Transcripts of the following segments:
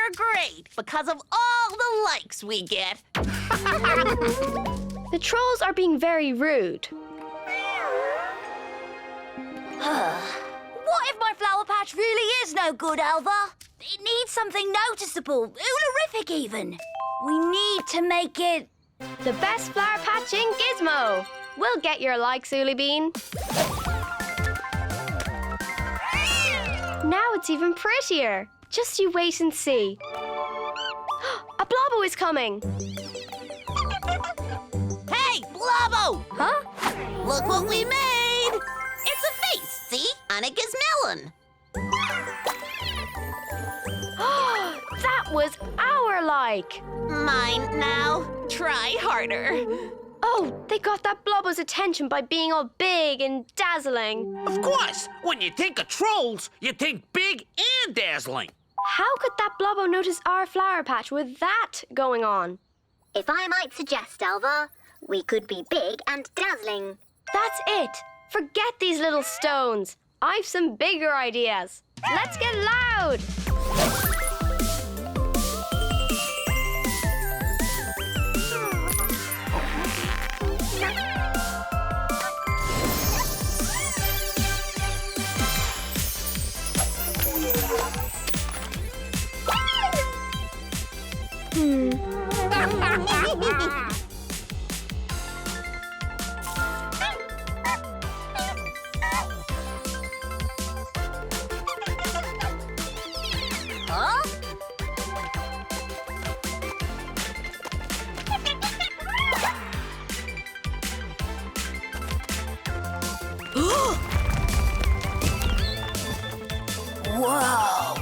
are great because of all the likes we get. The trolls are being very rude. What if my flower patch really is no good, Alva? It needs something noticeable, oolerific even. We need to make it... The best flower patch in Gizmo. We'll get your likes, Uli Bean. Now it's even prettier. Just you wait and see. A Blobbo is coming. Hey, Blobbo! Huh? Look what we made! It's a face, see? On a gizmelon. That was our like. Mine now. Try harder. Oh, they got that Blobbo's attention by being all big and dazzling. Of course! When you think of trolls, you think big and dazzling. How could that Blobbo notice our flower patch with that going on? If I might suggest, Alva, we could be big and dazzling. That's it. Forget these little stones. I've some bigger ideas. Let's get loud. Huh? Whoa!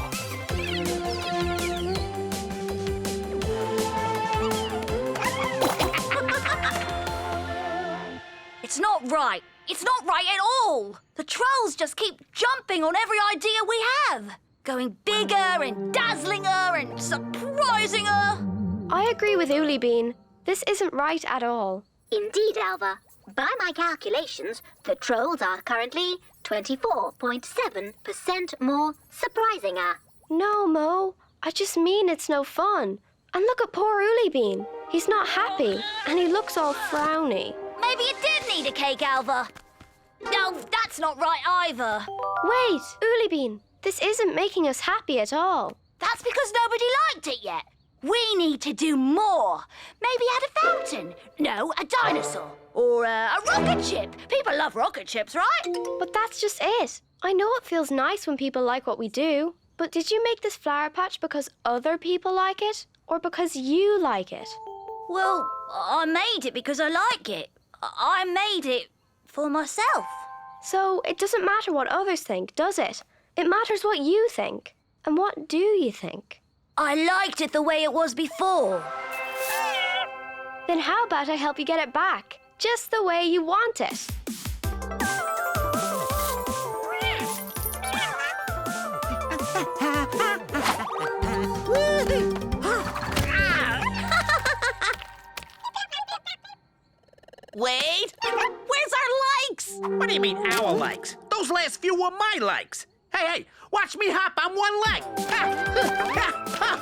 It's not right. It's not right at all. The trolls just keep jumping on every idea we have. Going bigger and dazzlinger and surprisinger. I agree with Uli Bean. This isn't right at all. Indeed, Alva. By my calculations, the trolls are currently 24.7% more surprisinger. No, Mo. I just mean it's no fun. And look at poor Uli Bean. He's not happy, and he looks all frowny. Maybe it did need a cake, Alva. No, that's not right either. Wait, Uli Bean. This isn't making us happy at all. That's because nobody liked it yet. We need to do more. Maybe add a fountain. No, a dinosaur. Or a rocket ship. People love rocket ships, right? But that's just it. I know it feels nice when people like what we do. But did you make this flower patch because other people like it? Or because you like it? Well, I made it because I like it. I made it for myself. So it doesn't matter what others think, does it? It matters what you think. And what do you think? I liked it the way it was before. Then how about I help you get it back? Just the way you want it. Wait, where's our likes? What do you mean, our likes? Those last few were my likes. Hey, watch me hop on one leg. Ha, ha, ha.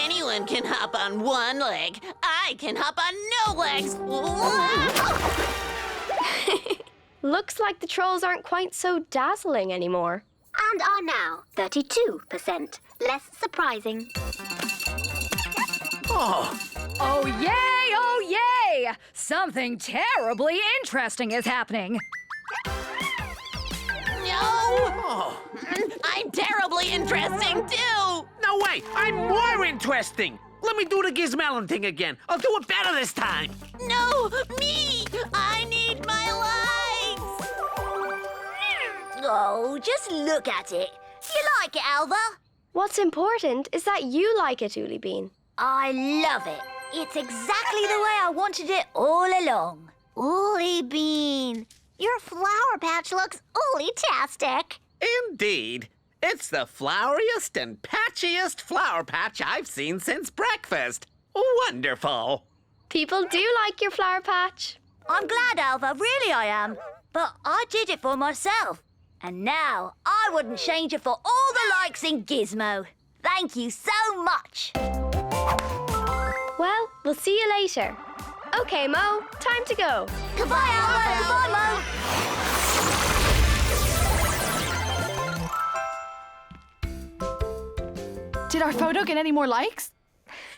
Anyone can hop on one leg. I can hop on no legs. Looks like the trolls aren't quite so dazzling anymore. And are now 32% less surprising. Oh, Oh, yay! Oh, yay! Something terribly interesting is happening. No! oh. I'm terribly interesting, too! No way, I'm more interesting. Let me do the Gizmelon thing again. I'll do it better this time. No, me! I need my likes! Oh, just look at it. Do you like it, Alva? What's important is that you like it, Uli Bean. I love it. It's exactly the way I wanted it all along. Uli Bean, your flower patch looks ooly-tastic. Indeed. It's the floweriest and patchiest flower patch I've seen since breakfast. Wonderful. People do like your flower patch. I'm glad, Alva, really I am. But I did it for myself. And now I wouldn't change it for all the likes in Gizmo. Thank you so much. Well, we'll see you later. Okay, Mo, time to go. Goodbye, Alva. Goodbye, Mo. Did our photo get any more likes?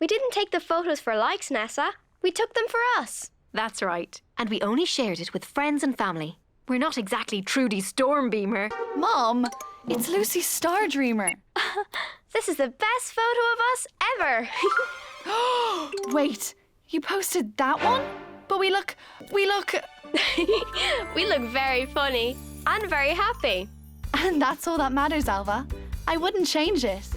We didn't take the photos for likes, Nessa. We took them for us. That's right. And we only shared it with friends and family. We're not exactly Trudy Stormbeamer. Mom, it's Lucy Star Dreamer. This is the best photo of us ever. Wait, you posted that one? But we look... We look very funny and very happy. And that's all that matters, Alva. I wouldn't change it.